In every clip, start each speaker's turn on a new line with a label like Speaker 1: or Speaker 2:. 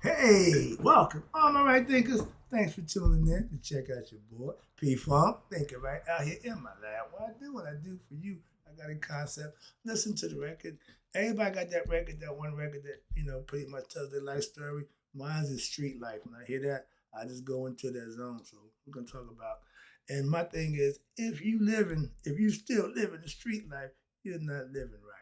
Speaker 1: Hey, welcome. All my right thinkers. Thanks for tuning in to check out your boy, P Funk. Thinking right out here in my lab. What I do for you. I got a concept. Listen to the record. Everybody got that record, that one record that, pretty much tells their life story. Mine's is street life. When I hear that, I just go into that zone. So we're gonna talk about. And my thing is, if you still living the street life, you're not living right.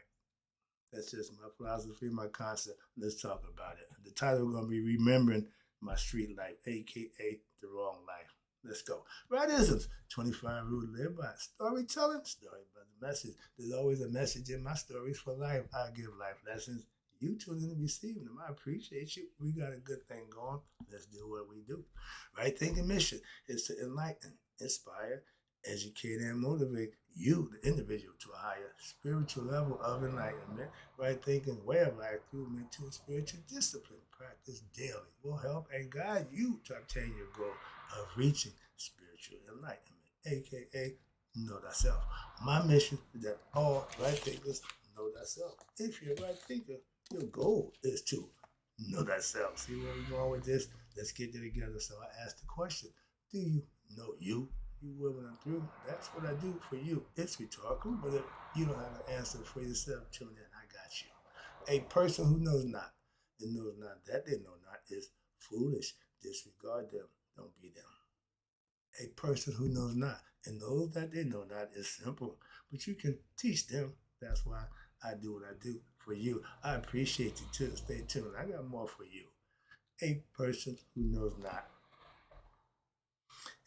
Speaker 1: That's just my philosophy, my concept. Let's talk about it. The title is going to be Remembering My Street Life, aka The Wrong Life. Let's go. Rightisms, 25 rules to live by. Storytelling, story by the message. There's always a message in my stories for life. I give life lessons. You tune in and receiving them. I appreciate you. We got a good thing going. Let's do what we do. Right thinking mission is to enlighten, inspire, educate, and motivate you, the individual, to a higher spiritual level of enlightenment. Right thinking, way of life through mental and spiritual discipline. Practice daily will help and guide you to obtain your goal of reaching spiritual enlightenment, aka know thyself. My mission is that all right thinkers know thyself. If you're a right thinker, your goal is to know thyself. See where we're going with this? Let's get there together. So I asked the question, do you know you? You will when I'm through. That's what I do for you. It's rhetorical, but if you don't have an answer for yourself, tune in. I got you. A person who knows not and knows not that they know not is foolish. Disregard them. Don't be them. A person who knows not and knows that they know not is simple, but you can teach them. That's why I do what I do for you. I appreciate you too. Stay tuned. I got more for you. A person who knows not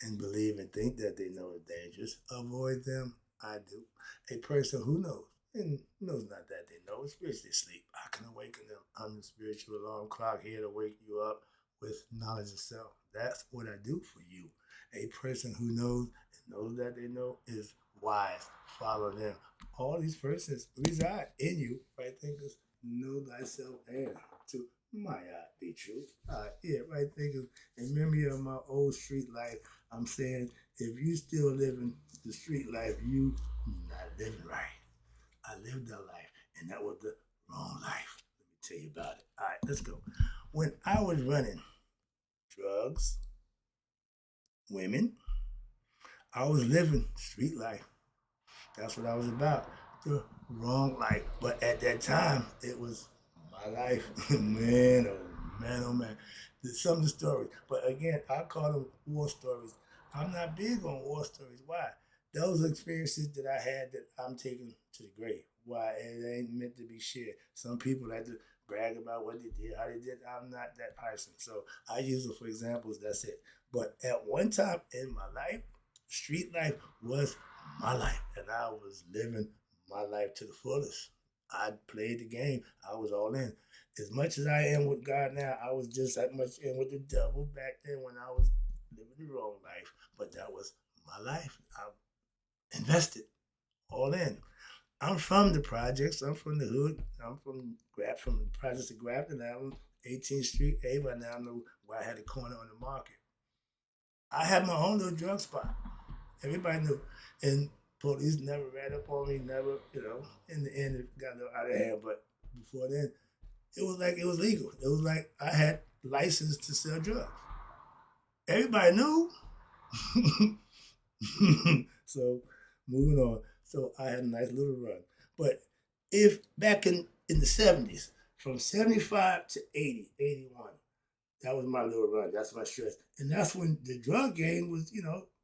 Speaker 1: and believe and think that they know are dangerous, avoid them. I do. A person who knows and knows not that they know is spiritually asleep. I can awaken them. I'm the spiritual alarm clock here to wake you up with knowledge of self. That's what I do for you. A person who knows and knows that they know is wise. Follow them. All these persons reside in you, right thinkers? Know thyself and to my be true. Yeah, right thinkers. In memory of my old street life, I'm saying if you still living the street life, you not living right. I lived that life, and that was the wrong life. Let me tell you about it. All right, let's go. When I was running drugs, women, I was living street life. That's what I was about. The wrong life. But at that time, it was my life. Man, oh man, oh man. Some of the stories. But again, I call them war stories. I'm not big on war stories. Why? Those experiences that I had that I'm taking to the grave. Why? It ain't meant to be shared. Some people like to brag about what they did, how they did. I'm not that person. So I use them for examples. That's it. But at one time in my life, street life was my life, and I was living my life to the fullest. I played the game. I was all in. As much as I am with God now, I was just that much in with the devil back then when I was living the wrong life. But that was my life. I invested all in. I'm from the projects. I'm from the hood. I'm from the projects of Grafton. I was 18th Street A. By now I know where I had a corner on the market. I had my own little drug spot. Everybody knew. And police never ran up on me, never, in the end it got a little out of hand. But before then, it was like it was legal. It was like I had license to sell drugs. Everybody knew. So moving on. So I had a nice little run. But if back in the 70s, from 75 to 80, 81, that was my little run. That's my stress. And that's when the drug game was,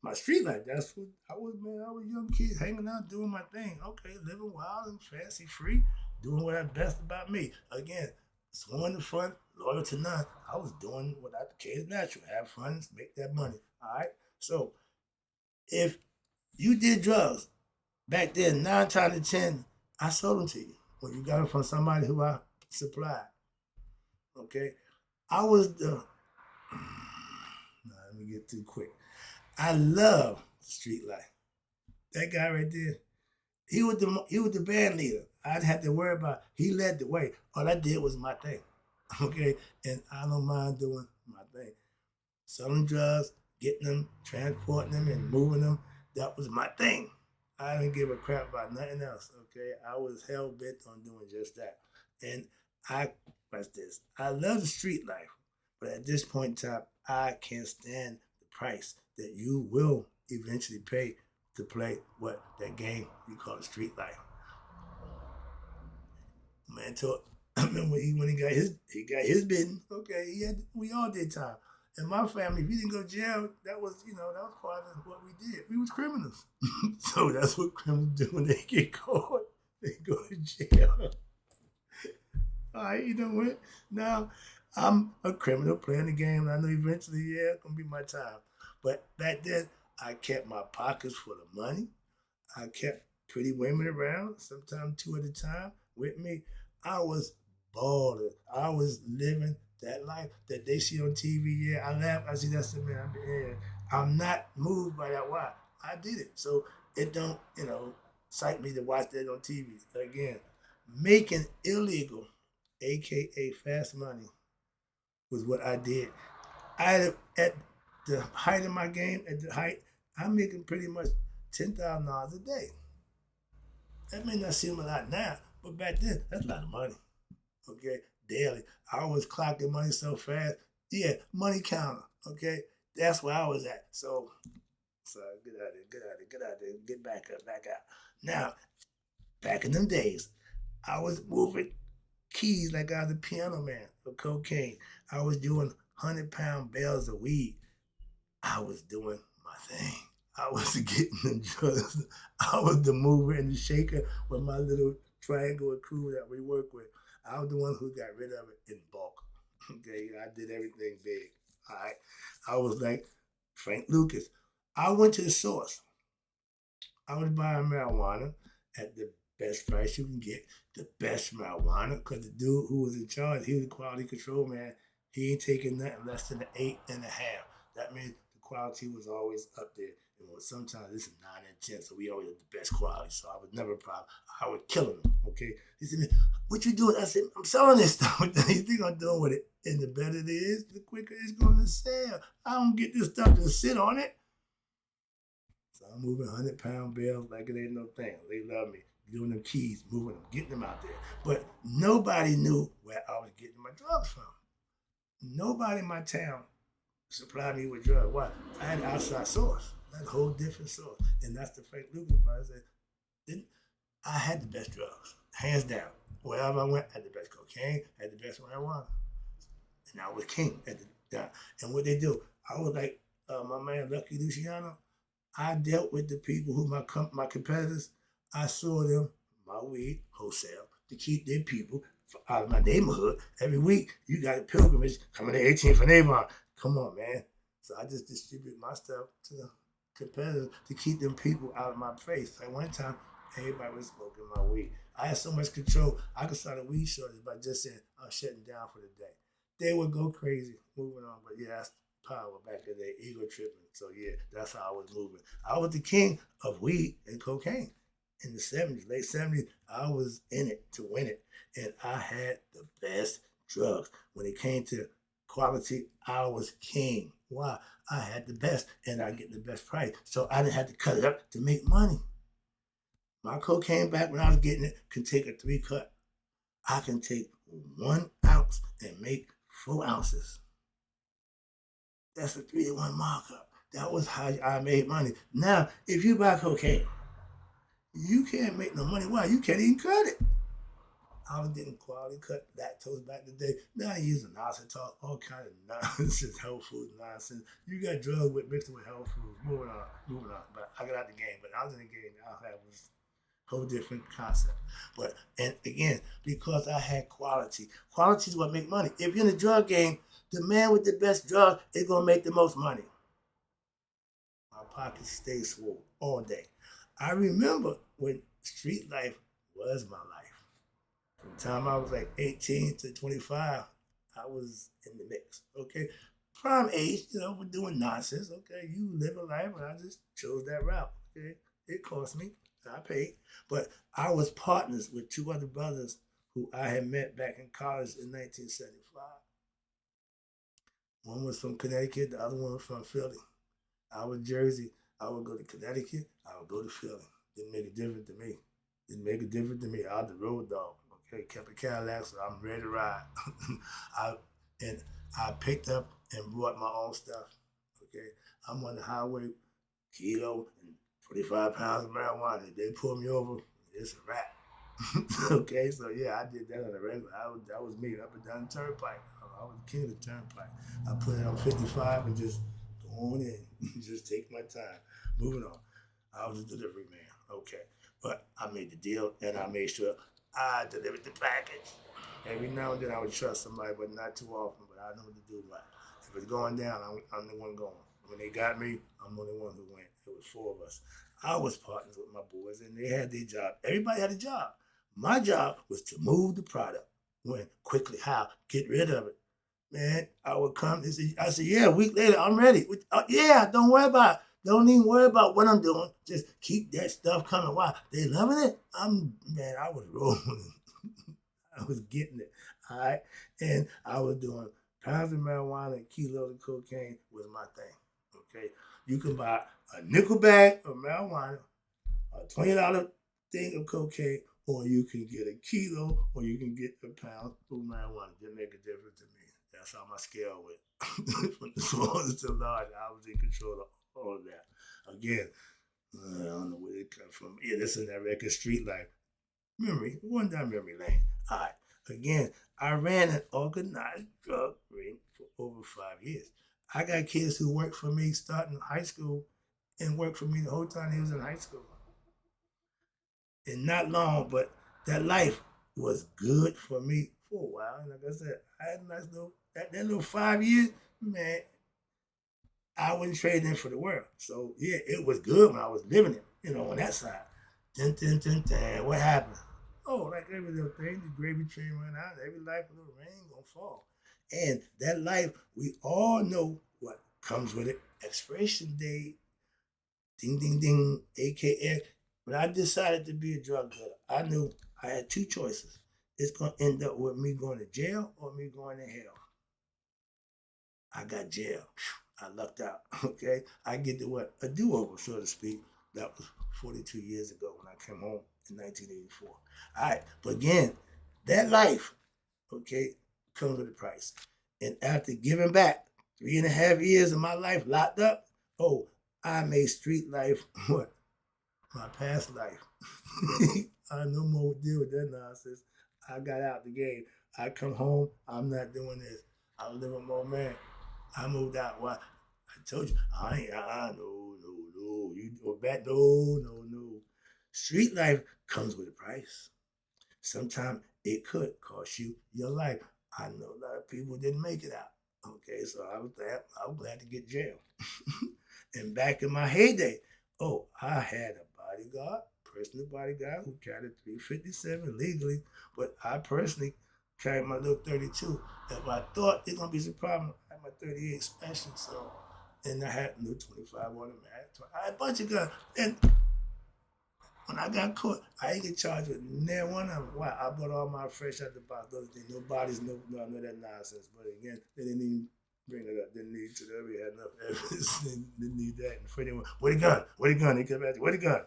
Speaker 1: my street life. That's what I was, man. I was a young kid hanging out, doing my thing. Okay, living wild and fancy free, doing what I best about me. Again, sworn to fun, loyal to none. I was doing what I came natural. Have fun, make that money. All right. So if you did drugs back then, 9 times out of 10, I sold them to you. When you got them from somebody who I supplied. Okay. I was the let me get too quick. I love street life. That guy right there, he was the band leader. I didn't have to worry about. He led the way. All I did was my thing, okay. And I don't mind doing my thing, selling drugs, getting them, transporting them, and moving them. That was my thing. I didn't give a crap about nothing else. Okay, I was hell bent on doing just that. And I, what's this? I love the street life. But at this point in time, I can't stand the price that you will eventually pay to play what that game you call street life. Man, told I remember when he got his bidding. Okay, we all did time. In my family, if you didn't go to jail, that was that was part of what we did. We was criminals, so that's what criminals do when they get caught. They go to jail. All right, you know what? Now I'm a criminal playing the game. And I know eventually, yeah, it's gonna be my time. But back then, I kept my pockets full of money. I kept pretty women around, sometimes two at a time, with me. I was balling. I was living that life that they see on TV. Yeah, I laugh. I see that's the man. Yeah, I'm not moved by that. Why? I did it. So it don't, excite me to watch that on TV. Again, making illegal, aka fast money, was what I did. At the height of my game, at the height, I'm making pretty much $10,000 a day. That may not seem a lot now, but back then, that's a lot of money. Okay, daily. I was clocking money so fast. Yeah, money counter. Okay, that's where I was at. So get out of there, get out of there, get out there, get back up, back out. Now, back in them days, I was moving keys like I was a piano man for cocaine. I was doing 100-pound bales of weed. I was doing my thing. I was getting them drugs. I was the mover and the shaker with my little triangle of crew that we work with. I was the one who got rid of it in bulk. Okay, I did everything big. All right. I was like Frank Lucas. I went to the source. I was buying marijuana at the best price you can get, the best marijuana, because the dude who was in charge, he was the quality control man. He ain't taking nothing less than an 8.5. That means the quality was always up there. And sometimes this is 9 and 10, so we always had the best quality. So I was never a problem. I was killing them. Okay, he said, "What you doing?" I said, "I'm selling this stuff." You think I'm doing with it? And the better it is, the quicker it's going to sell. I don't get this stuff to sit on it. So I'm moving 100-pound bales like it ain't no thing. They love me. Doing them keys, moving them, getting them out there. But nobody knew where I was getting my drugs from. Nobody in my town supplied me with drugs. Why? I had an outside source. That's a whole different source. And that's the Frank Lucas part. I had the best drugs, hands down. Wherever I went, I had the best cocaine, I had the best marijuana. And I was king at the time. And what they do, I was like my man Lucky Luciano. I dealt with the people who my competitors. I sold them my weed wholesale to keep their people out of my neighborhood. Every week, you got a pilgrimage coming to 18th and Avon. Come on, man. So I just distribute my stuff to the competitors to keep them people out of my face. Like one time, everybody was smoking my weed. I had so much control, I could start a weed shortage by just saying, I'm shutting down for the day. They would go crazy, moving on. But yeah, that's power back in the ego tripping. So yeah, that's how I was moving. I was the king of weed and cocaine in the 70s, late 70s. I was in it to win it. And I had the best drugs. When it came to quality, I was king. Why? I had the best and I get the best price. So I didn't have to cut it up to make money. My cocaine back when I was getting it can take a 3 cut. I can take 1 ounce and make 4 ounces. That's a 3 to 1 markup. That was how I made money. Now, if you buy cocaine, you can't make no money. Why? You can't even cut it. I was getting quality cut lactose back in the day. Now they using isotox, all kind of nonsense, health food nonsense. You got drugs with mixed with health food. Moving on, moving on. But I got out the game. But I was in the game. I had was a whole different concept. But and again, because I had quality. Quality is what make money. If you're in the drug game, the man with the best drug is gonna make the most money. My pockets stay swole all day. I remember when street life was my life. From the time I was like 18 to 25, I was in the mix. Okay. Prime age, we're doing nonsense. Okay. You live a life, and I just chose that route. Okay. It cost me. I paid. But I was partners with two other brothers who I had met back in college in 1975. One was from Connecticut, the other one was from Philly. I was Jersey. I would go to Connecticut. I would go to Philly. Didn't make a difference to me. Didn't make a difference to me. I was the road dog. Okay, kept a Cadillac, so I'm ready to ride. I and I picked up and brought my own stuff. Okay, I'm on the highway, kilo and 25 pounds of marijuana. If they pull me over, it's a wrap. Okay, so yeah, I did that on a regular. That was me up and down the turnpike. I was the king of the turnpike. I put it on 55 and just go on in, just take my time. Moving on. I was a delivery man. Okay, but I made the deal and I made sure I delivered the package. Every now and then I would trust somebody, but not too often. But I know what to do. But if it's going down, I'm the one going. When they got me, I'm the only one who went. It was four of us. I was partners with my boys, and they had their job. Everybody had a job. My job was to move the product. When quickly, how get rid of it. Man, I would come. I said, yeah, a week later, I'm ready. Yeah, don't worry about it. Don't even worry about what I'm doing. Just keep that stuff coming. Why? They loving it? I was rolling. I was getting it. All right. And I was doing pounds of marijuana and kilos of cocaine was my thing. Okay. You can buy a nickel bag of marijuana, a $20 thing of cocaine, or you can get a kilo, or you can get a pound of marijuana. Didn't make a difference to me. That's how my scale went. From the smallest to large, I was in control of all of that. Again, I don't know where it comes from. Yeah, this is that record street life. One down memory lane. All right. Again, I ran an organized drug ring for over 5 years. I got kids who worked for me starting high school and worked for me the whole time he was in high school. And not long, but that life was good for me for a while. And like I said, I had a nice little that little 5 years, man. I wouldn't trade in for the world. So yeah, it was good when I was living it, on that side. Dun, dun, dun, dun. What happened? Oh, like every little thing, the gravy train went out. Every life, a little rain gonna fall. And that life, we all know what comes with it. Expiration date, ding, ding, ding, AKA. When I decided to be a drug dealer, I knew I had two choices. It's gonna end up with me going to jail or me going to hell. I got jail. I lucked out. Okay, I get to what a do-over, so to speak. That was 42 years ago when I came home in 1984. All right, but again, that life, okay, comes with a price. And after giving back 3.5 years of my life locked up, oh, I made street life what my past life. I no more deal with that nonsense. I got out the game. I come home. I'm not doing this. I'm living more man. I moved out. Why? I told you, I ain't, no, no, no. You go back, no, no, no. Street life comes with a price. Sometimes it could cost you your life. I know a lot of people didn't make it out. Okay, so I was glad to get jail. And back in my heyday, oh, I had a bodyguard, personal bodyguard who carried a 357 legally, but I personally carried my little 32. If I thought it's gonna be some problem, I had my 38 special, so and I had no 25 automatic. I had a bunch of guns. And when I got caught, I ain't get charged with near one of them. Why? I bought all my fresh out the box. No bodies, none of that nonsense. But again, they didn't even bring it up. Didn't need to. They already had enough evidence. They didn't need that. And Freddie went, where the gun? Where the gun? They kept asking, where the gun?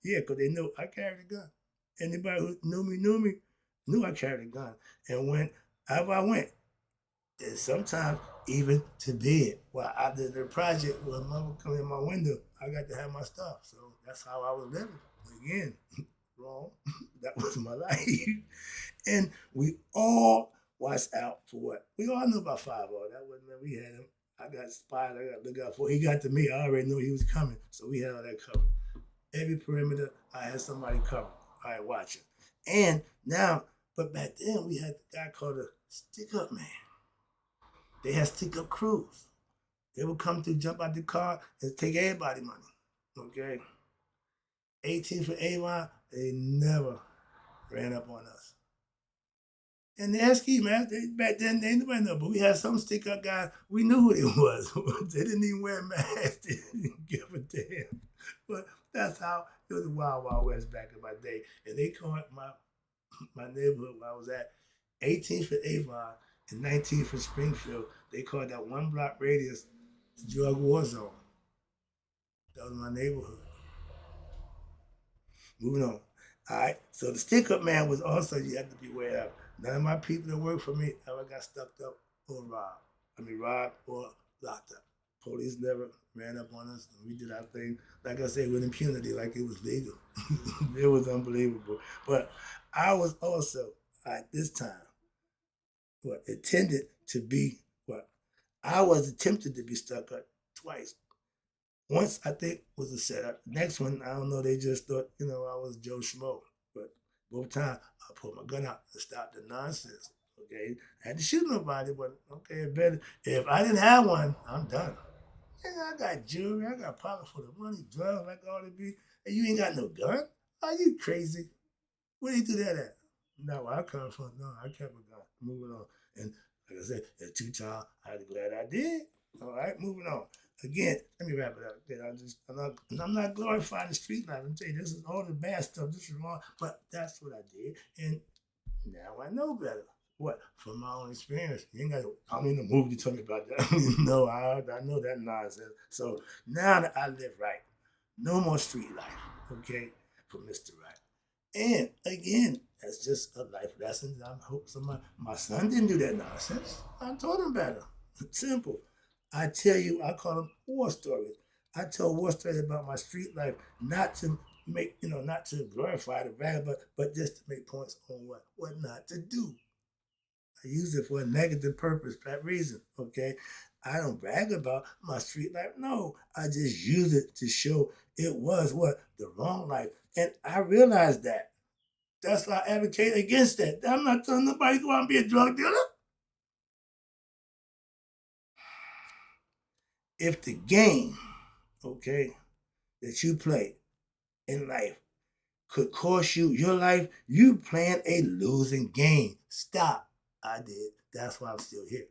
Speaker 1: Yeah, because they knew I carried a gun. Anybody who knew I carried a gun. And whenever I went, and sometimes even to bed, while I did the project where mother come in my window, I got to have my stuff. So that's how I was living. Again, wrong. That was my life. And we all watched out for what? We all knew about 5 That wasn't that we had him. I got spied. I got to look out for. He got to me. I already knew he was coming. So we had all that covered. Every perimeter, I had somebody covered. I had watching. And now, but back then we had a guy called a stick up man. They had stick up crews. They would come to jump out the car and take everybody money. Okay? 18 for Avon, they never ran up on us. And the Esky, man, back then, they nobody know, but we had some stick up guys, we knew who they was. They didn't even wear masks, they didn't give a damn. But that's how it was a wild, wild west back in my day. And they called my neighborhood where I was at 18th for Avon and 19th for Springfield. They called that one block radius the drug war zone. That was my neighborhood. Moving on. All right. So the stick up man was also you had to be aware of. None of my people that worked for me ever got stuck up or robbed. robbed or locked up. Police never ran up on us, and we did our thing. Like I said, with impunity, like it was legal. It was unbelievable. But I was also at this time what intended to be what I was attempted to be stuck up twice. Once I think was a setup. Next one, I don't know. They just thought I was Joe Schmo. But both times I pulled my gun out and stopped the nonsense. Okay, I had to shoot nobody, but okay, better if I didn't have one, I'm done. And I got jewelry, I got a pocket full of money, drugs like all to be, and you ain't got no gun? Are you crazy? Where you do that at? Not where I come from. No, I kept a gun. Moving on. And like I said, at 2 times, I'm glad I did. All right, moving on. Again, let me wrap it up. I'm not glorifying the street life. I'm telling you, this is all the bad stuff. This is wrong, but that's what I did, and now I know better. What? From my own experience. You ain't got to, I'm in the movie to tell me about that. No, I know that nonsense. So now that I live right, no more street life, okay, for Mr. Right. And again, that's just a life lesson. I hope my son didn't do that nonsense. I told him better. Simple. I tell you, I call them war stories. I tell war stories about my street life, not to make, not to glorify the brag, but just to make points on what not to do. I use it for a negative purpose for that reason. Okay. I don't brag about my street life. No, I just use it to show it was what? The wrong life. And I realized that. That's why I advocate against that. I'm not telling nobody to go out and be a drug dealer. If the game, okay, that you play in life could cost you your life, you playing a losing game. Stop. I did. That's why I'm still here.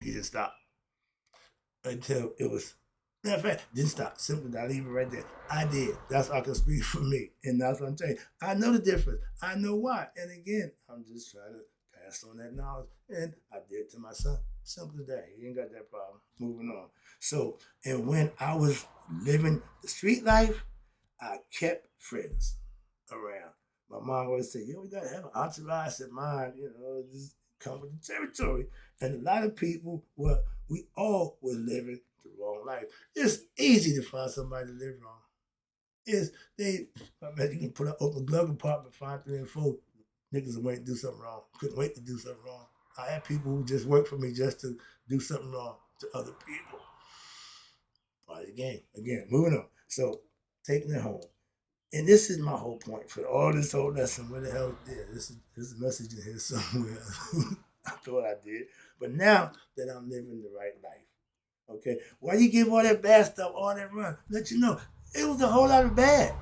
Speaker 1: He just stopped until it was. Matter of fact, didn't stop. Simply, I leave it right there. I did. That's how I can speak for me. And that's what I'm saying. I know the difference. I know why. And again, I'm just trying to pass on that knowledge. And I did it to my son. Simple as that. He ain't got that problem. Moving on. So, and when I was living the street life, I kept friends around. My mom always said, we got to have an entourage of mine, just come with the territory. And a lot of people, we all were living the wrong life. It's easy to find somebody to live wrong. I bet you can put an open glove compartment, find 3 and 4 niggas and wait to do something wrong. Couldn't wait to do something wrong. I had people who just worked for me just to do something wrong to other people. Part of the game. Again, moving on. So, taking it home. And this is my whole point for all this whole lesson. Where the hell did there's a message in here somewhere. I thought I did. But now that I'm living the right life, okay, why you give all that bad stuff, all that run? Let you know, it was a whole lot of bad.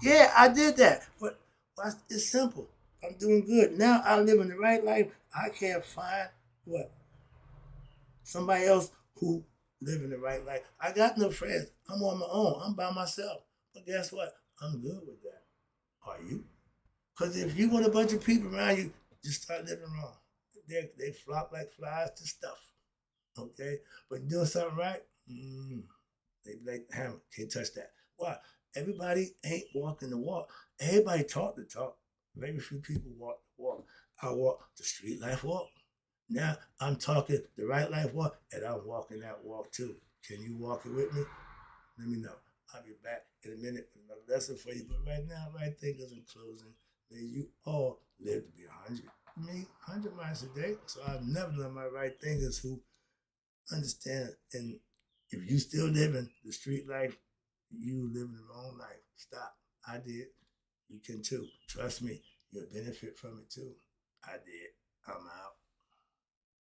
Speaker 1: Yeah, I did that. But it's simple. I'm doing good. Now I'm living the right life. I can't find what? Somebody else who living the right life. I got no friends. I'm on my own. I'm by myself. But guess what? I'm good with that. Are you? Because if you want a bunch of people around you, just start living wrong. They flop like flies to stuff. Okay? But doing something right, they like hammer. Can't touch that. Why? Everybody ain't walking the walk. Everybody talk the talk. Very few people walk the walk. I walk the street life walk. Now I'm talking the right life walk, and I'm walking that walk too. Can you walk it with me? Let me know. I'll be back in a minute with another lesson for you. But right now, right thing is in closing. May you all live to be 100. Me, 100 miles a day. So I've never done my right thingers who understand. And if you still living the street life, you living the wrong life. Stop. I did. You can too. Trust me. You'll benefit from it too. I did. I'm out.